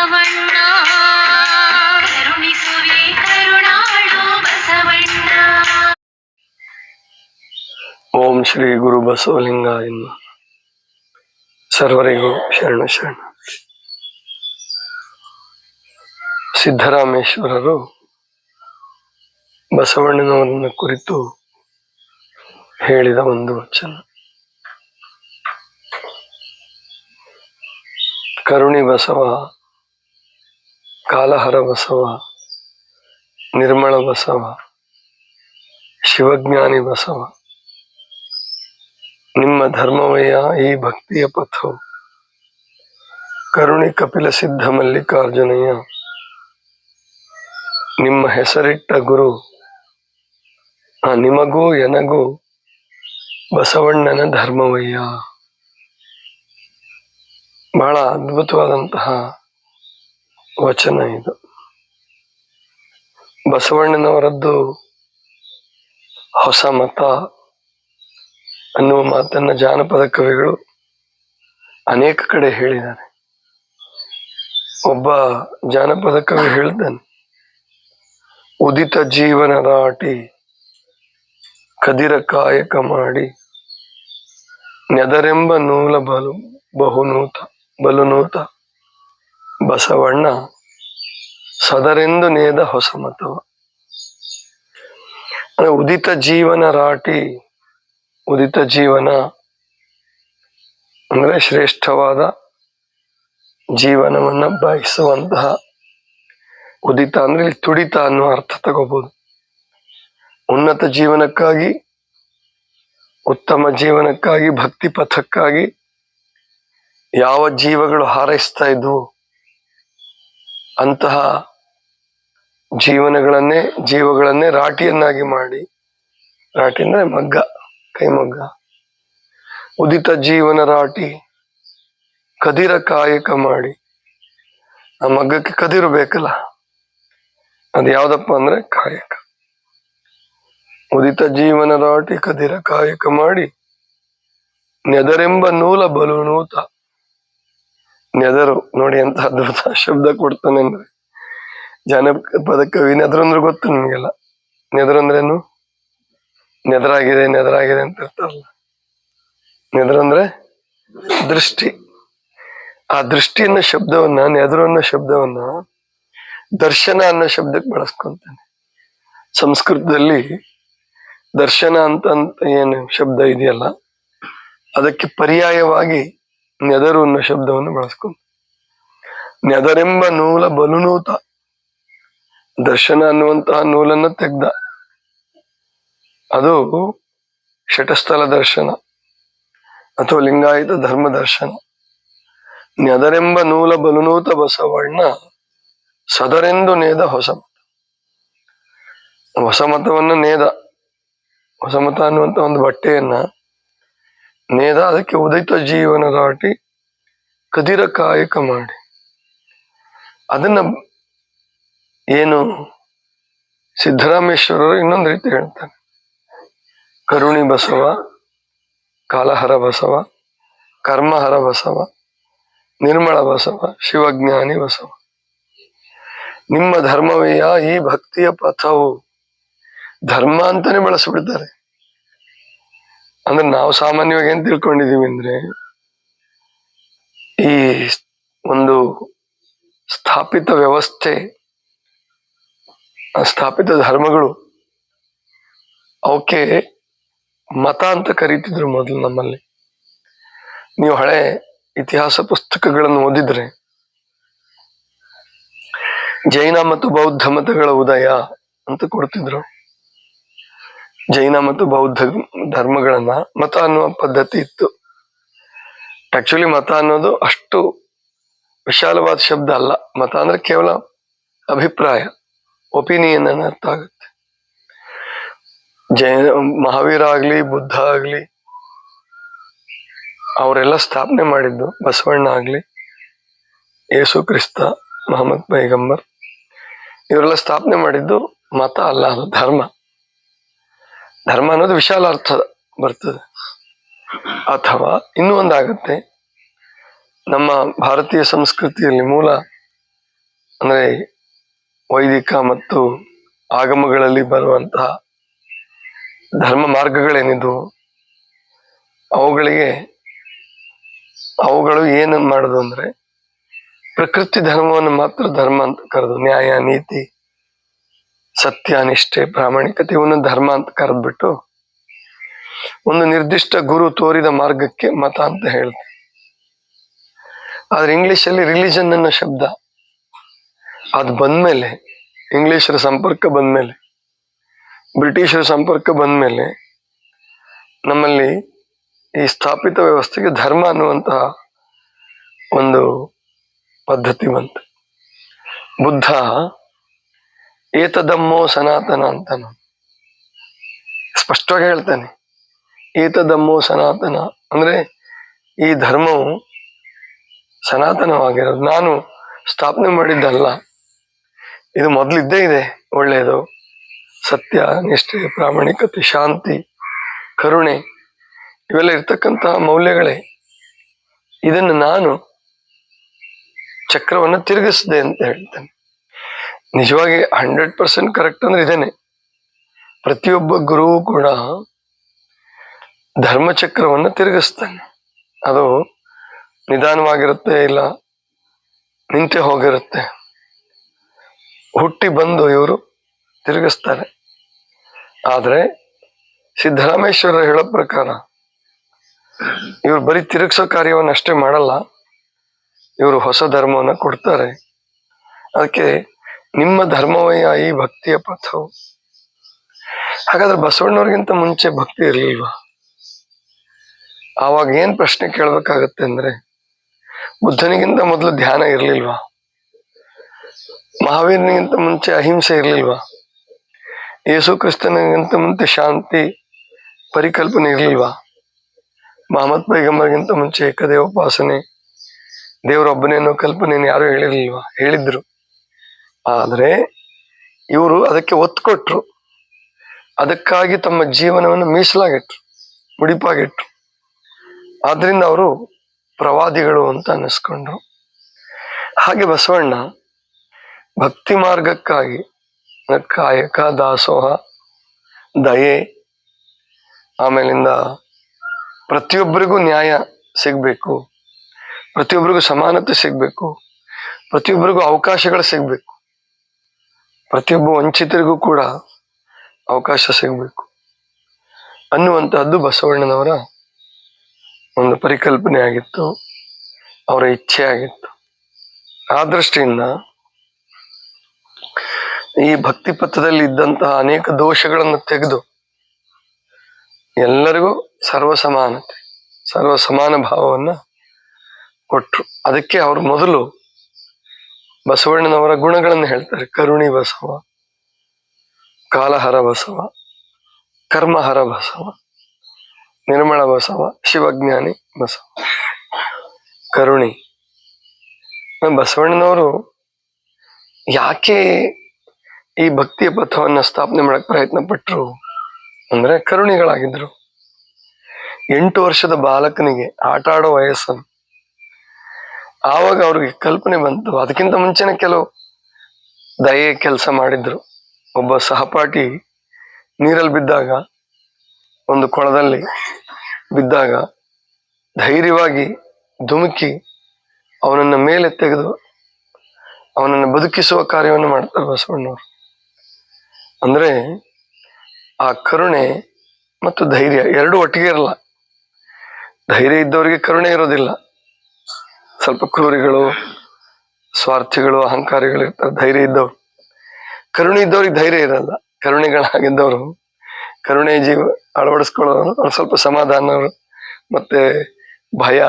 ಬಸವಣ್ಣ ಕರುಣಿಸುವೆ ಕರುಣಾಳು ಬಸವಣ್ಣ. ಓಂ ಶ್ರೀ ಗುರು ಬಸವಲಿಂಗಾಯ ನಮಃ. ಸರ್ವರಿಗೂ ಶರಣ ಶರಣ. ಸಿದ್ದರಾಮೇಶ್ವರರು ಬಸವಣ್ಣನವರನ್ನ ಕುರಿತು ಹೇಳಿದ ಒಂದು ವಚನ. ಕರುಣಿ ಬಸವ, ಕಾಲಹರ ಬಸವ, ನಿರ್ಮಳ ಬಸವ, ಶಿವಜ್ಞಾನಿ ಬಸವ, ನಿಮ್ಮ ಧರ್ಮವಯ್ಯ ಈ ಭಕ್ತಿಯ ಪಥವು. ಕರುಣಿ ಕಪಿಲ ಸಿದ್ಧ ಮಲ್ಲಿಕಾರ್ಜುನಯ್ಯ, ನಿಮ್ಮ ಹೆಸರಿಟ್ಟ ಗುರು ನಿಮಗೂ ಎನಗೂ ಬಸವಣ್ಣನ ಧರ್ಮವಯ್ಯ. ಬಹಳ ಅದ್ಭುತವಾದಂತಹ ವಚನ ಇದು. ಬಸವಣ್ಣನವರದ್ದು ಹೊಸ ಮತ ಅನ್ನುವ ಮಾತನ್ನ ಜಾನಪದ ಕವಿಗಳು ಅನೇಕ ಕಡೆ ಹೇಳಿದ್ದಾರೆ. ಒಬ್ಬ ಜಾನಪದ ಕವಿ ಹೇಳ್ತಾನೆ, ಉದಿತ ಜೀವನ ದಾಟಿ ಕದಿರ ಕಾಯಕ ಮಾಡಿ ನೆದರೆಂಬ ನೂಲ ಬಲುನೂತ ಬಸವಣ್ಣ ಸದರೆಂದು ನೇದ ಹೊಸ ಮತವ. ಉದಿತ ಜೀವನ ರಾಟಿ, ಉದಿತ ಜೀವನ ಅಂದ್ರೆ ಶ್ರೇಷ್ಠವಾದ ಜೀವನವನ್ನ ಬಯಸುವಂತಹ, ಉದಿತ ಅಂದ್ರೆ ಇಲ್ಲಿ ತುಡಿತ ಅನ್ನುವ ಅರ್ಥ ತಗೋಬಹುದು. ಉನ್ನತ ಜೀವನಕ್ಕಾಗಿ, ಉತ್ತಮ ಜೀವನಕ್ಕಾಗಿ, ಭಕ್ತಿ ಪಥಕ್ಕಾಗಿ ಯಾವ ಜೀವಗಳು ಹಾರೈಸ್ತಾ ಇದ್ವು ಅಂತಹ ಜೀವಗಳನ್ನೇ ರಾಟಿಯನ್ನಾಗಿ ಮಾಡಿ, ರಾಟಿ ಅಂದ್ರೆ ಮಗ್ಗ, ಕೈಮಗ್ಗ. ಉದಿತ ಜೀವನ ರಾಟಿ ಕದಿರ ಕಾಯಕ ಮಾಡಿ, ಆ ಮಗ್ಗಕ್ಕೆ ಕದಿರು ಬೇಕಲ್ಲ, ಅದು ಯಾವ್ದಪ್ಪ ಅಂದ್ರೆ ಕಾಯಕ. ಉದಿತ ಜೀವನ ರಾಟಿ ಕದಿರ ಕಾಯಕ ಮಾಡಿ ನೆದರೆಂಬ ನೂಲ ಬಲುನೂತ. ನೆದರು ನೋಡಿ ಎಂತ ಅದ್ಭುತ ಶಬ್ದ ಕೊಡ್ತಾನೆ ಅಂದ್ರೆ, ಜಾನಪದ ಕವಿ. ನೆದರು ಅಂದ್ರೆ ಗೊತ್ತು ನಿಮ್ಗೆಲ್ಲ. ನೆದರು ಅಂದ್ರೇನು? ನೆದರಾಗಿದೆ ಅಂತ ಇರ್ತಾರಲ್ಲ. ನೆದರು ಅಂದ್ರೆ ದೃಷ್ಟಿ. ಆ ದೃಷ್ಟಿ ಅನ್ನೋ ಶಬ್ದವನ್ನ, ನೆದರು ಅನ್ನೋ ಶಬ್ದವನ್ನ ದರ್ಶನ ಅನ್ನೋ ಶಬ್ದಕ್ಕೆ ಬಳಸ್ಕೊಂತಾನೆ. ಸಂಸ್ಕೃತದಲ್ಲಿ ದರ್ಶನ ಅಂತ ಏನು ಶಬ್ದ ಇದೆಯಲ್ಲ, ಅದಕ್ಕೆ ಪರ್ಯಾಯವಾಗಿ ನೆದರು ಅನ್ನೋ ಶಬ್ದವನ್ನು ಬಳಸ್ಕೊಂತ. ನೆದರೆಂಬ ನೂಲ ಬಲುನೂತ, ದರ್ಶನ ಅನ್ನುವಂತಹ ನೂಲನ್ನು ತೆಗ್ದ. ಅದು ಶಟಸ್ಥಲ ದರ್ಶನ ಅಥವಾ ಲಿಂಗಾಯತ ಧರ್ಮ ದರ್ಶನ. ನೆದರೆಂಬ ನೂಲ ಬಲುನೂತ ಬಸವಣ್ಣ ಸದರೆಂದು ನೇದ ಹೊಸ ಮತ. ಹೊಸ ಮತವನ್ನ ನೇದ, ಹೊಸ ಮತ ಅನ್ನುವಂತ ಒಂದು ಬಟ್ಟೆಯನ್ನ ನೇದ, ಅದಕ್ಕೆ ಉದಿತ ಜೀವನ ದಾಟಿ ಕದಿರ ಕಾಯಕ ಮಾಡಿ. ಅದನ್ನ ಏನು ಸಿದ್ದರಾಮೇಶ್ವರರು ಇನ್ನೊಂದು ರೀತಿ ಹೇಳ್ತಾನೆ. ಕರುಣಿ ಬಸವ, ಕಾಲಹರ ಬಸವ, ಕರ್ಮಹರ ಬಸವ, ನಿರ್ಮಳ ಬಸವ, ಶಿವಜ್ಞಾನಿ ಬಸವ, ನಿಮ್ಮ ಧರ್ಮವಯ್ಯ ಈ ಭಕ್ತಿಯ ಪಥವು. ಧರ್ಮ ಅಂತಾನೆ ಬಳಸ್ಬಿಡ್ತಾರೆ. ಅಂದ್ರೆ ನಾವು ಸಾಮಾನ್ಯವಾಗಿ ಏನ್ ತಿಳ್ಕೊಂಡಿದೀವಿ ಅಂದ್ರೆ, ಈ ಒಂದು ಸ್ಥಾಪಿತ ವ್ಯವಸ್ಥೆ, ಸ್ಥಾಪಿತ ಧರ್ಮಗಳು, ಅವಕ್ಕೆ ಮತ ಅಂತ ಕರೀತಿದ್ರು ಮೊದಲು ನಮ್ಮಲ್ಲಿ. ನೀವು ಹಳೆ ಇತಿಹಾಸ ಪುಸ್ತಕಗಳನ್ನು ಓದಿದ್ರೆ, ಜೈನ ಮತ್ತು ಬೌದ್ಧ ಮತಗಳ ಉದಯ ಅಂತ ಕೊಡ್ತಿದ್ರು. ಜೈನ ಮತ್ತು ಬೌದ್ಧ ಧರ್ಮಗಳನ್ನ ಮತ ಅನ್ನುವ ಪದ್ಧತಿ ಇತ್ತು. ಆಕ್ಚುಲಿ ಮತ ಅನ್ನೋದು ಅಷ್ಟು ವಿಶಾಲವಾದ ಶಬ್ದ ಅಲ್ಲ. ಮತ ಅಂದ್ರೆ ಕೇವಲ ಅಭಿಪ್ರಾಯ, ಒಪಿನಿಯನ್ ಅನ್ನ ಅರ್ಥ ಆಗುತ್ತೆ. ಮಹಾವೀರ ಆಗ್ಲಿ, ಬುದ್ಧ ಆಗ್ಲಿ, ಅವರೆಲ್ಲ ಸ್ಥಾಪನೆ ಮಾಡಿದ್ದು, ಬಸವಣ್ಣ ಆಗ್ಲಿ, ಯೇಸು ಕ್ರಿಸ್ತ, ಮಹಮ್ಮದ್ ಪೈಗಂಬರ್, ಇವರೆಲ್ಲ ಸ್ಥಾಪನೆ ಮಾಡಿದ್ದು ಮತ ಅಲ್ಲ, ಅದು ಧರ್ಮ. ಧರ್ಮ ಅನ್ನೋದು ವಿಶಾಲ ಅರ್ಥ ಬರ್ತದೆ. ಅಥವಾ ಇನ್ನೂ ಒಂದಾಗತ್ತೆ, ನಮ್ಮ ಭಾರತೀಯ ಸಂಸ್ಕೃತಿಯಲ್ಲಿ ಮೂಲ ಅಂದ್ರೆ ವೈದಿಕ ಮತ್ತು ಆಗಮಗಳಲ್ಲಿ ಬರುವಂತಹ ಧರ್ಮ ಮಾರ್ಗಗಳೇನಿದ್ವು ಅವುಗಳು ಏನು ಮಾಡುದು ಅಂದ್ರೆ ಪ್ರಕೃತಿ ಧರ್ಮವನ್ನು ಮಾತ್ರ ಧರ್ಮ ಅಂತ ಕರೆದು, ನ್ಯಾಯ, ನೀತಿ, ಸತ್ಯ, ನಿಷ್ಠೆ, ಪ್ರಾಮಾಣಿಕತೆ ಇವನ್ನ ಧರ್ಮ ಅಂತ ಕರೆದ್ಬಿಟ್ಟು ಒಂದು ನಿರ್ದಿಷ್ಟ ಗುರು ತೋರಿದ ಮಾರ್ಗಕ್ಕೆ ಮತ ಅಂತ ಹೇಳ್ತಾರೆ. ಆದ್ರೆ ಇಂಗ್ಲಿಷಲ್ಲಿ ರಿಲಿಜನ್ ಅನ್ನೋ ಶಬ್ದ ಅದು ಬಂದ್ಮೇಲೆ, ಇಂಗ್ಲಿಷರ ಸಂಪರ್ಕ ಬಂದ್ಮೇಲೆ, ಬ್ರಿಟಿಷರ ಸಂಪರ್ಕ ಬಂದ್ಮೇಲೆ ನಮ್ಮಲ್ಲಿ ಈ ಸ್ಥಾಪಿತ ವ್ಯವಸ್ಥೆಗೆ ಧರ್ಮ ಅನ್ನುವಂತಹ ಒಂದು ಪದ್ಧತಿ ಬಂತು. ಬುದ್ಧ ಏತದಮ್ಮೋ ಸನಾತನ ಅಂತಾನು ಸ್ಪಷ್ಟವಾಗಿ ಹೇಳ್ತಾನೆ. ಏತದಮ್ಮೋ ಸನಾತನ ಅಂದ್ರೆ ಈ ಧರ್ಮವು ಸನಾತನವಾಗಿರೋದು, ನಾನು ಸ್ಥಾಪನೆ ಮಾಡಿದ್ದಲ್ಲ, ಇದು ಮೊದಲಿದ್ದೇ ಇದೆ. ಒಳ್ಳೆಯದು, ಸತ್ಯ, ನಿಷ್ಠೆ, ಪ್ರಾಮಾಣಿಕತೆ, ಶಾಂತಿ, ಕರುಣೆ ಇವೆಲ್ಲ ಇರ್ತಕ್ಕಂತಹ ಮೌಲ್ಯಗಳೇ. ಇದನ್ನು ನಾನು ಚಕ್ರವನ್ನು ತಿರುಗಿಸಿದೆ ಅಂತ ಹೇಳ್ತಾನೆ. ನಿಜವಾಗಿ 100% ಕರೆಕ್ಟ್ ಅಂದ್ರೆ ಇದೇನೆ. ಪ್ರತಿಯೊಬ್ಬ ಗುರುವು ಕೂಡ ಧರ್ಮಚಕ್ರವನ್ನು ತಿರುಗಿಸ್ತಾನೆ. ಅದು ನಿಧಾನವಾಗಿರುತ್ತೆ, ಇಲ್ಲ ನಿಂತೆ ಹೋಗಿರುತ್ತೆ. ಹುಟ್ಟಿ ಬಂದು ಇವರು ತಿರುಗಿಸ್ತಾರೆ. ಆದ್ರೆ ಸಿದ್ದರಾಮೇಶ್ವರ ಹೇಳೋ ಪ್ರಕಾರ ಇವರು ಬರೀ ತಿರುಗಿಸೋ ಕಾರ್ಯವನ್ನು ಅಷ್ಟೇ ಮಾಡಲ್ಲ, ಇವರು ಹೊಸ ಧರ್ಮವನ್ನ ಕೊಡ್ತಾರೆ. ಅದಕ್ಕೆ ನಿಮ್ಮ ಧರ್ಮವಯ್ಯ ಈ ಭಕ್ತಿಯ ಪಥವು. ಹಾಗಾದ್ರೆ ಬಸವಣ್ಣವ್ರಿಗಿಂತ ಮುಂಚೆ ಭಕ್ತಿ ಇರ್ಲಿಲ್ವಾ? ಆವಾಗ ಏನ್ ಪ್ರಶ್ನೆ ಕೇಳ್ಬೇಕಾಗತ್ತೆ ಅಂದ್ರೆ, ಬುದ್ಧನಿಗಿಂತ ಮೊದಲು ಧ್ಯಾನ ಇರ್ಲಿಲ್ವಾ? ಮಹಾವೀರನಿಗಿಂತ ಮುಂಚೆ ಅಹಿಂಸೆ ಇರ್ಲಿಲ್ವಾ? ಯೇಸು ಕ್ರಿಸ್ತನಿಗಿಂತ ಮುಂಚೆ ಶಾಂತಿ ಪರಿಕಲ್ಪನೆ ಇರ್ಲಿಲ್ವಾ? ಮಹಮ್ಮದ್ ಪೈಗಂಬರ್ಗಿಂತ ಮುಂಚೆ ಏಕದೇವೋಪಾಸನೆ, ದೇವರೊಬ್ಬನೇ ಅನ್ನೋ ಕಲ್ಪನೆಯನ್ನು ಯಾರು ಹೇಳಿರ್ಲಿಲ್ವಾ? ಹೇಳಿದ್ರು. ಆದ್ರೆ ಇವರು ಅದಕ್ಕೆ ಒತ್ತು ಕೊಟ್ರು. ಅದಕ್ಕಾಗಿ ತಮ್ಮ ಜೀವನವನ್ನು ಮೀಸಲಾಗಿಟ್ರು, ಮುಡಿಪಾಗಿಟ್ರು. ಆದ್ರಿಂದ ಅವರು ಪ್ರವಾದಿಗಳು ಅಂತ ಅನ್ನಿಸ್ಕೊಂಡ್ರು. ಹಾಗೆ ಬಸವಣ್ಣ ಭಕ್ತಿ ಮಾರ್ಗಕ್ಕಾಗಿ ಕಾಯಕ, ದಾಸೋಹ, ದಯೆ, ಆಮೇಲಿಂದ ಪ್ರತಿಯೊಬ್ಬರಿಗೂ ನ್ಯಾಯ ಸಿಗ್ಬೇಕು, ಪ್ರತಿಯೊಬ್ಬರಿಗೂ ಸಮಾನತೆ ಸಿಗ್ಬೇಕು, ಪ್ರತಿಯೊಬ್ಬರಿಗೂ ಅವಕಾಶಗಳು ಸಿಗ್ಬೇಕು, ಪ್ರತಿಯೊಬ್ಬ ವಂಚಿತರಿಗೂ ಕೂಡ ಅವಕಾಶ ಸಿಗ್ಬೇಕು ಅನ್ನುವಂತಹದ್ದು ಬಸವಣ್ಣನವರ ಒಂದು ಪರಿಕಲ್ಪನೆ ಆಗಿತ್ತು, ಅವರ ಇಚ್ಛೆ ಆಗಿತ್ತು. ಆ ದೃಷ್ಟಿಯಿಂದ ಈ ಭಕ್ತಿ ಪಥದಲ್ಲಿ ಇದ್ದಂತಹ ಅನೇಕ ದೋಷಗಳನ್ನು ತೆಗೆದು ಎಲ್ಲರಿಗೂ ಸರ್ವಸಮಾನತೆ, ಸರ್ವಸಮಾನ ಭಾವವನ್ನ ಕೊಟ್ರು. ಅದಕ್ಕೆ ಅವರು ಮೊದಲು ಬಸವಣ್ಣನವರ ಗುಣಗಳನ್ನು ಹೇಳ್ತಾರೆ. ಕರುಣಿ ಬಸವ, ಕಾಲಹರ ಬಸವ, ಕರ್ಮಹರ ಬಸವ, ನಿರ್ಮಳ ಬಸವ, ಶಿವಜ್ಞಾನಿ ಬಸವ. ಕರುಣಿ ಬಸವಣ್ಣನವರು ಯಾಕೆ ಈ ಭಕ್ತಿಯ ಪಥವನ್ನ ಸ್ಥಾಪನೆ ಮಾಡಕ್ ಪ್ರಯತ್ನ ಪಟ್ರು ಅಂದ್ರೆ, ಕರುಣಿಗಳಾಗಿದ್ರು. 8 ವರ್ಷದ ಬಾಲಕನಿಗೆ ಆಟ ಆಡೋ ವಯಸ್ಸನ್ನು ಆವಾಗ ಅವ್ರಿಗೆ ಕಲ್ಪನೆ ಬಂತು. ಅದಕ್ಕಿಂತ ಮುಂಚೆನೆ ಕೆಲವು ದಯೆ ಕೆಲಸ ಮಾಡಿದ್ರು. ಒಬ್ಬ ಸಹಪಾಠಿ ನೀರಲ್ಲಿ ಬಿದ್ದಾಗ, ಒಂದು ಕೊಳದಲ್ಲಿ ಬಿದ್ದಾಗ ಧೈರ್ಯವಾಗಿ ಧುಮುಕಿ ಅವನನ್ನ ಮೇಲೆ ತೆಗೆದು ಅವನನ್ನು ಬದುಕಿಸುವ ಕಾರ್ಯವನ್ನು ಮಾಡ್ತಾರೆ ಬಸವಣ್ಣವರು. ಅಂದ್ರೆ ಆ ಕರುಣೆ ಮತ್ತು ಧೈರ್ಯ ಎರಡು ಒಟ್ಟಿಗೆ ಇರಲ್ಲ. ಧೈರ್ಯ ಇದ್ದವರಿಗೆ ಕರುಣೆ ಇರೋದಿಲ್ಲ. ಸ್ವಲ್ಪ ಕ್ರೂರಿಗಳು, ಸ್ವಾರ್ಥಿಗಳು, ಅಹಂಕಾರಿಗಳು ಇರ್ತಾರೆ ಧೈರ್ಯ ಇದ್ದವ್ರು. ಕರುಣೆ ಇದ್ದವ್ರಿಗೆ ಧೈರ್ಯ ಇರಲ್ಲ. ಕರುಣೆಗಳಾಗಿದ್ದವರು, ಕರುಣೆ ಜೀವ ಅಳವಡಿಸ್ಕೊಳ್ಳೋರು, ಅವ್ರು ಸ್ವಲ್ಪ ಸಮಾಧಾನವರು, ಮತ್ತೆ ಭಯ,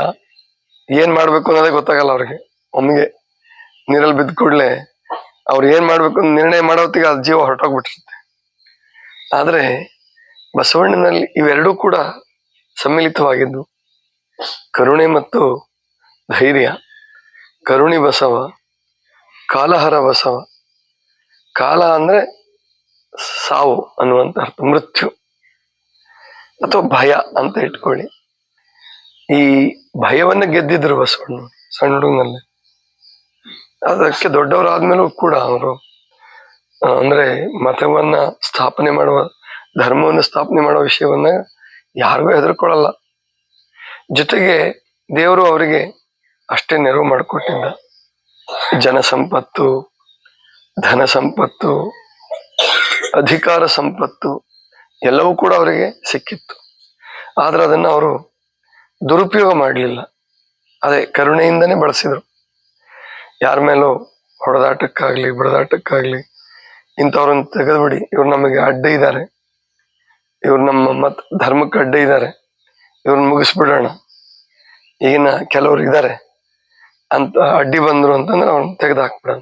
ಏನ್ ಮಾಡ್ಬೇಕು ಅನ್ನೋದೇ ಗೊತ್ತಾಗಲ್ಲ ಅವ್ರಿಗೆ. ಒಮ್ಮೆಗೆ ನೀರಲ್ಲಿ ಬಿದ್ದ ಕೂಡಲೇ ಅವ್ರು ಏನ್ ಮಾಡ್ಬೇಕು ಅಂತ ನಿರ್ಣಯ ಮಾಡೋತ್ತಿಗೆ ಆ ಜೀವ ಹೊರಟೋಗ್ಬಿಟ್ಟಿರುತ್ತೆ. ಆದ್ರೆ ಬಸವಣ್ಣನಲ್ಲಿ ಇವೆರಡೂ ಕೂಡ ಸಮ್ಮಿಲಿತವಾಗಿದ್ದು, ಕರುಣೆ ಮತ್ತು ಧೈರ್ಯ. ಕರುಣಿ ಬಸವ, ಕಾಲಹರ ಬಸವ. ಕಾಲ ಅಂದ್ರೆ ಸಾವು ಅನ್ನುವಂತ ಅರ್ಥ, ಮೃತ್ಯು ಅಥವಾ ಭಯ ಅಂತ ಇಟ್ಕೊಳ್ಳಿ. ಈ ಭಯವನ್ನ ಗೆದ್ದಿದ್ರು ಬಸವಣ್ಣ ಸಣ್ಣ ಹುಡುಗನಲ್ಲಿ. ಅದಕ್ಕೆ ದೊಡ್ಡವರಾದ್ಮೇಲೂ ಕೂಡ ಅವರು ಅಂದ್ರೆ ಮತವನ್ನ ಸ್ಥಾಪನೆ ಮಾಡುವ, ಧರ್ಮವನ್ನು ಸ್ಥಾಪನೆ ಮಾಡುವ ವಿಷಯವನ್ನ ಯಾರಿಗೂ ಹೆದರ್ಕೊಳ್ಳಲ್ಲ. ಜೊತೆಗೆ ದೇವರು ಅವರಿಗೆ ಅಷ್ಟೇ ನೆರವು ಮಾಡಿಕೊಟ್ಟಿದ್ದ. ಜನ ಸಂಪತ್ತು, ಧನ ಸಂಪತ್ತು, ಅಧಿಕಾರ ಸಂಪತ್ತು ಎಲ್ಲವೂ ಕೂಡ ಅವರಿಗೆ ಸಿಕ್ಕಿತ್ತು. ಆದ್ರೆ ಅದನ್ನ ಅವರು ದುರುಪಯೋಗ ಮಾಡಲಿಲ್ಲ. ಅದೇ ಕರುಣೆಯಿಂದನೇ ಬಳಸಿದ್ರು. ಯಾರ ಮೇಲೂ ಹೊಡೆದಾಟಕ್ಕಾಗ್ಲಿ ಬಡದಾಟಕ್ಕಾಗ್ಲಿ ಇಂಥವ್ರನ್ನ ತೆಗೆದುಬಿಡಿ, ಇವ್ರು ನಮಗೆ ಅಡ್ಡ ಇದ್ದಾರೆ, ಇವ್ರು ನಮ್ಮ ಧರ್ಮಕ್ಕೆ ಅಡ್ಡ ಇದ್ದಾರೆ, ಇವ್ರನ್ನ ಮುಗಿಸ್ಬಿಡೋಣ, ಈಗಿನ ಕೆಲವ್ರು ಇದ್ದಾರೆ ಅಂತ ಅಡ್ಡಿ ಬಂದ್ರು ಅಂತಂದ್ರೆ ಅವ್ರನ್ನ ತೆಗೆದು ಹಾಕ್ಬಿಡೋಣ,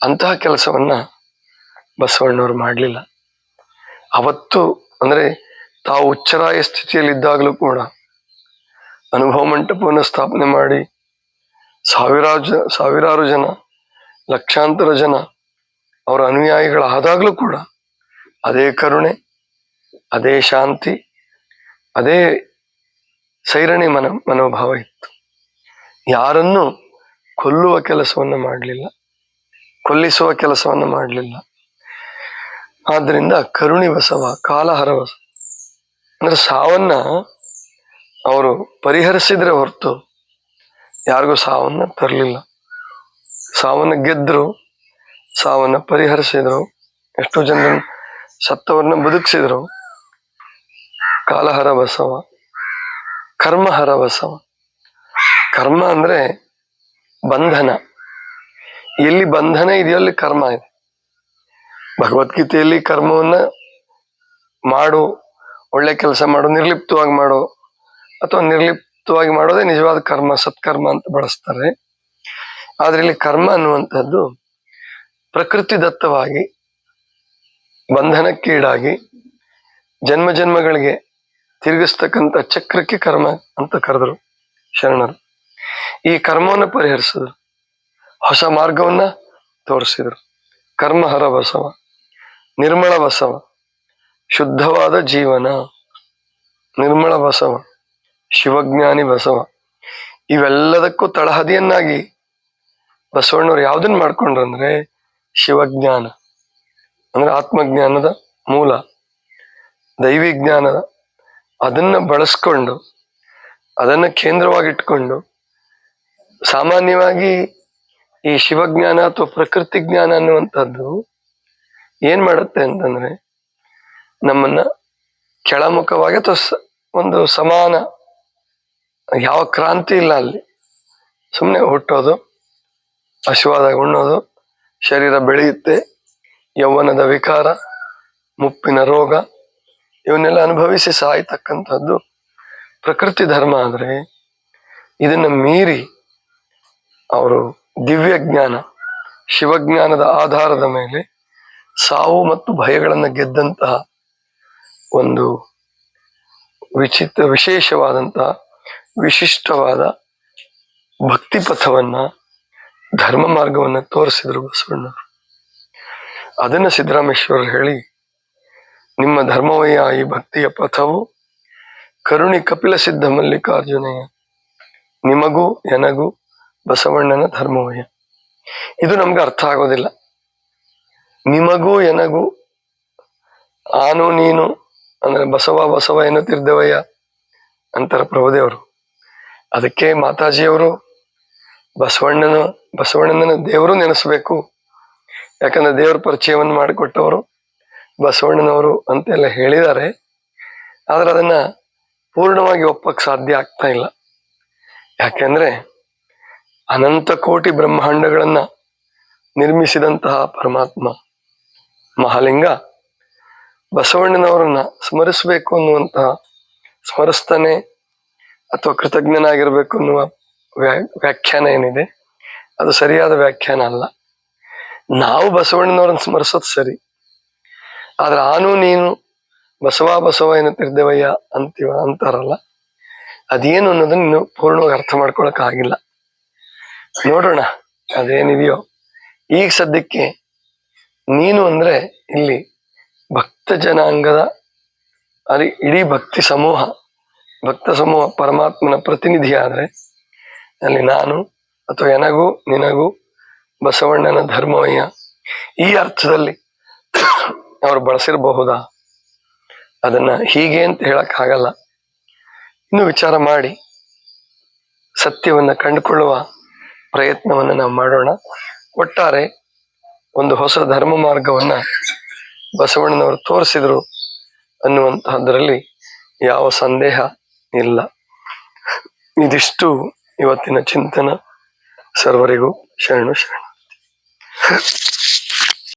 ಅಂತಹ ಕೆಲಸವನ್ನ ಬಸವಣ್ಣವ್ರು ಮಾಡಲಿಲ್ಲ. ಅವತ್ತು ಅಂದ್ರೆ ತಾವು ಉಚ್ಚರಾಯ ಸ್ಥಿತಿಯಲ್ಲಿ ಇದ್ದಾಗಲೂ ಕೂಡ ಅನುಭವ ಮಂಟಪವನ್ನು ಸ್ಥಾಪನೆ ಮಾಡಿ ಸಾವಿರಾರು ಜನ, ಲಕ್ಷಾಂತರ ಜನ ಅವರ ಅನುಯಾಯಿಗಳಾದಾಗ್ಲೂ ಕೂಡ ಅದೇ ಕರುಣೆ, ಅದೇ ಶಾಂತಿ, ಅದೇ ಸೈರಣಿ ಮನೋಭಾವ ಇತ್ತು. ಯಾರನ್ನು ಕೊಲ್ಲುವ ಕೆಲಸವನ್ನ ಮಾಡಲಿಲ್ಲ, ಕೊಲ್ಲಿಸುವ ಕೆಲಸವನ್ನ ಮಾಡಲಿಲ್ಲ. ಆದ್ರಿಂದ ಕರುಣಿ ಬಸವ, ಕಾಲಹರ ಬಸವ ಅಂದ್ರೆ ಸಾವನ್ನ ಅವರು ಪರಿಹರಿಸಿದ್ರೆ ಹೊರತು ಯಾರಿಗೂ ಸಾವನ್ನ ತರಲಿಲ್ಲ. ಸಾವನ್ನ ಗೆದ್ರು, ಸಾವನ್ನ ಪರಿಹರಿಸಿದ್ರು, ಎಷ್ಟೋ ಜನ ಸತ್ತವರನ್ನ ಬದುಕಿಸಿದ್ರು. ಕಾಲಹರ ಬಸವ, ಕರ್ಮಹರ ಬಸವ. ಕರ್ಮ ಅಂದ್ರೆ ಬಂಧನ. ಎಲ್ಲಿ ಬಂಧನ ಇದೆಯೋ ಅಲ್ಲಿ ಕರ್ಮ ಇದೆ. ಭಗವದ್ಗೀತೆಯಲ್ಲಿ ಕರ್ಮವನ್ನ ಮಾಡು, ಒಳ್ಳೆ ಕೆಲಸ ಮಾಡು, ನಿರ್ಲಿಪ್ತವಾಗಿ ಮಾಡು, ಅಥವಾ ನಿರ್ಲಿಪ್ತವಾಗಿ ಮಾಡೋದೇ ನಿಜವಾದ ಕರ್ಮ, ಸತ್ಕರ್ಮ ಅಂತ ಬಳಸ್ತಾರೆ. ಆದ್ರೆ ಇಲ್ಲಿ ಕರ್ಮ ಅನ್ನುವಂಥದ್ದು ಪ್ರಕೃತಿದತ್ತವಾಗಿ ಬಂಧನಕ್ಕೀಡಾಗಿ ಜನ್ಮ ಜನ್ಮಗಳಿಗೆ ತಿರುಗಿಸ್ತಕ್ಕಂಥ ಚಕ್ರಕ್ಕೆ ಕರ್ಮ ಅಂತ ಕರೆದ್ರು ಶರಣರು. ಈ ಕರ್ಮವನ್ನು ಪರಿಹರಿಸಿದ್ರು, ಹೊಸ ಮಾರ್ಗವನ್ನ ತೋರಿಸಿದ್ರು. ಕರ್ಮಹರ ಬಸವ, ನಿರ್ಮಳ ಬಸವ, ಶುದ್ಧವಾದ ಜೀವನ, ನಿರ್ಮಳ ಬಸವ, ಶಿವಜ್ಞಾನಿ ಬಸವ. ಇವೆಲ್ಲದಕ್ಕೂ ತಳಹದಿಯನ್ನಾಗಿ ಬಸವಣ್ಣವ್ರು ಯಾವ್ದನ್ನ ಮಾಡ್ಕೊಂಡ್ರಂದ್ರೆ ಶಿವಜ್ಞಾನ ಅಂದ್ರೆ ಆತ್ಮಜ್ಞಾನದ ಮೂಲ, ದೈವಿ ಜ್ಞಾನದ, ಅದನ್ನ ಬಳಸ್ಕೊಂಡು, ಅದನ್ನ ಕೇಂದ್ರವಾಗಿಟ್ಕೊಂಡು, ಸಾಮಾನ್ಯವಾಗಿ ಈ ಶಿವಜ್ಞಾನ ಅಥವಾ ಪ್ರಕೃತಿ ಜ್ಞಾನ ಅನ್ನುವಂಥದ್ದು ಏನ್ ಮಾಡುತ್ತೆ ಅಂತಂದ್ರೆ ನಮ್ಮನ್ನ ಕೆಳಮುಖವಾಗಿ ಅಥವಾ ಒಂದು ಸಮಾನ, ಯಾವ ಕ್ರಾಂತಿ ಇಲ್ಲ ಅಲ್ಲಿ. ಸುಮ್ಮನೆ ಹುಟ್ಟೋದು, ಹಸಿವಾದಾಗ ಉಣ್ಣೋದು, ಶರೀರ ಬೆಳೆಯುತ್ತೆ, ಯೌವನದ ವಿಕಾರ, ಮುಪ್ಪಿನ ರೋಗ ಇವನ್ನೆಲ್ಲ ಅನುಭವಿಸಿ ಸಾಯ್ತಕ್ಕಂಥದ್ದು ಪ್ರಕೃತಿ ಧರ್ಮ. ಆದ್ರೆ ಇದನ್ನ ಮೀರಿ ಅವರು ದಿವ್ಯ ಜ್ಞಾನ, ಶಿವಜ್ಞಾನದ ಆಧಾರದ ಮೇಲೆ ಸಾವು ಮತ್ತು ಭಯಗಳನ್ನ ಗೆದ್ದಂತಹ ಒಂದು ವಿಶೇಷವಾದಂತಹ ವಿಶಿಷ್ಟವಾದ ಭಕ್ತಿ ಪಥವನ್ನ, ಧರ್ಮ ಮಾರ್ಗವನ್ನ ತೋರಿಸಿದ್ರು ಬಸವಣ್ಣವರು. ಅದನ್ನ ಸಿದ್ದರಾಮೇಶ್ವರರು ಹೇಳಿ, ನಿಮ್ಮ ಧರ್ಮವಯ್ಯ ಈ ಭಕ್ತಿಯ ಪಥವು ಕರುಣಿ ಕಪಿಲ ಸಿದ್ಧ ಮಲ್ಲಿಕಾರ್ಜುನಯ್ಯ, ನಿಮಗೂ ಎನಗೂ ಬಸವಣ್ಣನ ಧರ್ಮವಯ್ಯ. ಇದು ನಮ್ಗೆ ಅರ್ಥ ಆಗೋದಿಲ್ಲ. ನಿಮಗೂ ಎನಗೂ, ಆನು ನೀನು ಅಂದ್ರೆ ಬಸವ ಬಸವ ಎನ್ನುತ್ತಿರ್ದೇವಯ್ಯ ಅಂತಾರ ಪ್ರಭುದೇವರು. ಅದಕ್ಕೆ ಮಾತಾಜಿಯವರು ಬಸವಣ್ಣನ ದೇವರು ನೆನೆಸ್ಬೇಕು, ಯಾಕಂದ್ರೆ ದೇವರ ಪರಿಚಯವನ್ನು ಮಾಡಿಕೊಟ್ಟವರು ಬಸವಣ್ಣನವರು ಅಂತೆಲ್ಲ ಹೇಳಿದ್ದಾರೆ. ಆದ್ರೆ ಅದನ್ನ ಪೂರ್ಣವಾಗಿ ಒಪ್ಪಕ್ ಸಾಧ್ಯ ಆಗ್ತಾ ಇಲ್ಲ. ಯಾಕೆಂದ್ರೆ ಅನಂತ ಕೋಟಿ ಬ್ರಹ್ಮಾಂಡಗಳನ್ನ ನಿರ್ಮಿಸಿದಂತಹ ಪರಮಾತ್ಮ ಮಹಾಲಿಂಗ ಬಸವಣ್ಣನವರನ್ನ ಸ್ಮರಿಸ್ಬೇಕು ಅನ್ನುವಂತಹ, ಸ್ಮರಿಸ್ತಾನೆ ಅಥವಾ ಕೃತಜ್ಞನಾಗಿರ್ಬೇಕು ಅನ್ನುವ ವ್ಯಾಖ್ಯಾನ ಏನಿದೆ ಅದು ಸರಿಯಾದ ವ್ಯಾಖ್ಯಾನ ಅಲ್ಲ. ನಾವು ಬಸವಣ್ಣನವರನ್ನ ಸ್ಮರಿಸೋದು ಸರಿ, ಆದ್ರೆ ಆನು ನೀನು ಬಸವ ಎನ್ನುತ್ತಿರ್ದೇವಯ್ಯ ಅಂತಾರಲ್ಲ, ಅದೇನು ಅನ್ನೋದನ್ನ ಇನ್ನು ಪೂರ್ಣವಾಗಿ ಅರ್ಥ ಮಾಡ್ಕೊಳಕ್ ಆಗಿಲ್ಲ. ನೋಡೋಣ ಅದೇನಿದೆಯೋ. ಈಗ ಸದ್ಯಕ್ಕೆ ನೀನು ಅಂದ್ರೆ ಇಲ್ಲಿ ಭಕ್ತ ಜನಾಂಗದ ಇಡೀ ಭಕ್ತ ಸಮೂಹ ಪರಮಾತ್ಮನ ಪ್ರತಿನಿಧಿ ಆದ್ರೆ ಅಲ್ಲಿ ನಾನು ಅಥವಾ ಎನಗೂ ನಿನಗೂ ಬಸವಣ್ಣನ ಧರ್ಮವಯ್ಯ ಈ ಅರ್ಥದಲ್ಲಿ ಅವರು ಬಳಸಿರಬಹುದಾ? ಅದನ್ನ ಹೀಗೆ ಅಂತ ಹೇಳಕ್ ಆಗಲ್ಲ. ಇನ್ನು ವಿಚಾರ ಮಾಡಿ ಸತ್ಯವನ್ನ ಕಂಡುಕೊಳ್ಳುವ ಪ್ರಯತ್ನವನ್ನ ನಾವು ಮಾಡೋಣ. ಒಟ್ಟಾರೆ ಒಂದು ಹೊಸ ಧರ್ಮ ಮಾರ್ಗವನ್ನ ಬಸವಣ್ಣನವರು ತೋರಿಸಿದ್ರು ಅನ್ನುವಂತಹದ್ರಲ್ಲಿ ಯಾವ ಸಂದೇಹ ಇಲ್ಲ. ಇದಿಷ್ಟು ಇವತ್ತಿನ ಚಿಂತನ. ಸರ್ವರಿಗೂ ಶರಣು ಶರಣ.